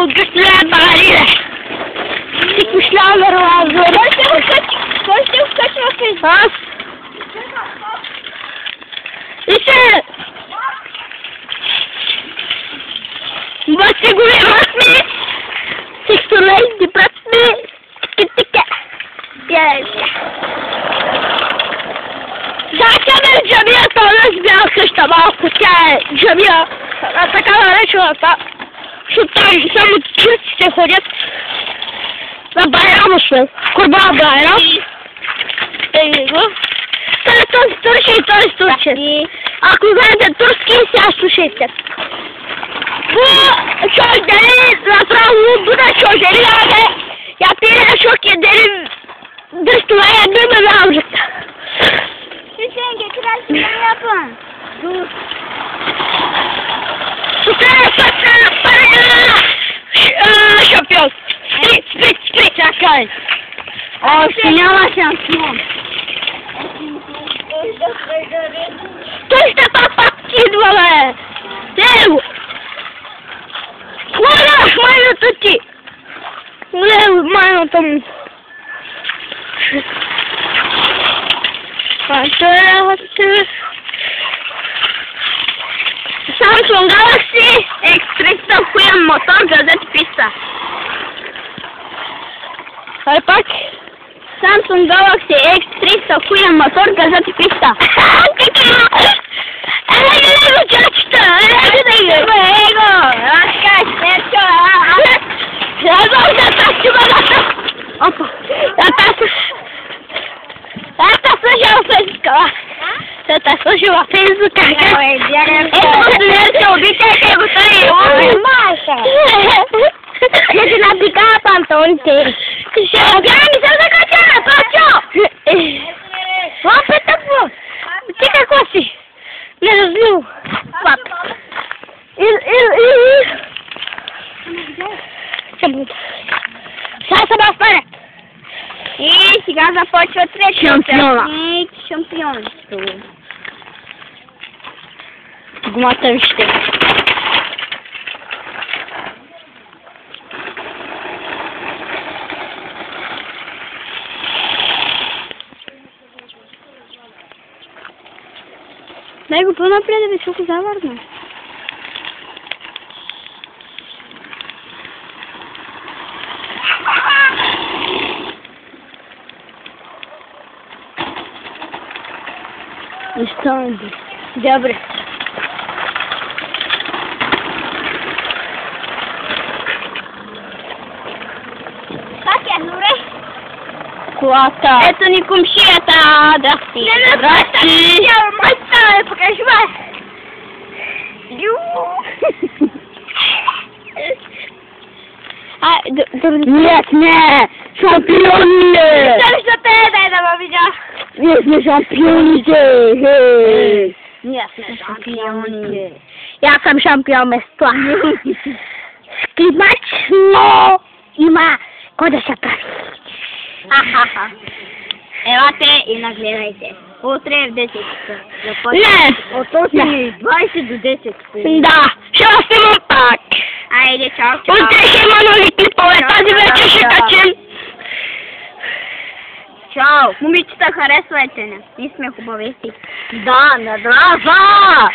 güçlüler bağırıyor. Çıkmışlar ağzına. Koştum kaçmasın. Ha? İşte. Başka güven var mı? Seksualay diprat mı? Gittik ya. Yes. Zaten camiye tanış bir alkış tabağı alkışlar. Camiye. Atakanlara şu anda. Şu tam sen bu çiçek hocam. Ve bayram olsun. Kurban bayram. Turşu. Aklımda Turski siyasi şeyler. Bu çölleri, bu da çölleri yani. Yapıyla çok yederim. Dıştımaya dönmemi alacak. Hüseyin getiren şeyleri yapın. Dur. Süper parayla. Şampiyon. Split. Çakal. Yavaş yansın. Точно попадкидывала! Леву! Маю тут! Леву, маю там! Samsung Galaxy X300 хуем мотор газет писа. Хайпак. Samsung Galaxy X300 хуем мотор газет писа. Это слышала Facebook. Я на бега пантонте. Я не закачала, почему? Вот это вот. Ты какой си? Не разлил. Пап. Сейчас обоснали. И сега започва третия участник. Шампионство. Гумата вижте. Дай го по-напред да високо завърна. Изтънди. Добре. Как е, добре? Колата. Ето ни комшията. Здрасти. Здрасти. Майта, покажи ме. Ние сме шампиони! Защо те дай да ме видя? Ние сме шампионите! Ние сме шампиони. Аз съм шампион без това. Скримач, но има кой да се прави. Ахаха. Елате и нагледайте. Утре в 10 часа. Не! От 8:20 до 10. Да, ще снимам пак. Айде, чао, чао. Утре ще има нови клипове, тази вечер ще качим. Чао. Момичета, харесвайте ни. Ние сме хубави си. Да, на драва!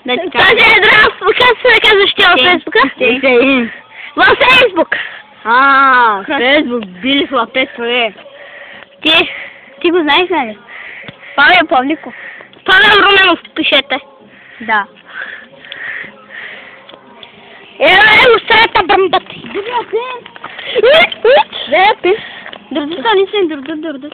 Тази е драва, как се казваш ти във Фейсбука? Във Фейсбук! Фейсбук, били хлапетове. Ти го знаеш, нали? Павел Павликов. Павел Руменов пишете. Да. Устрата бамбати. Дърдата не се дърдат.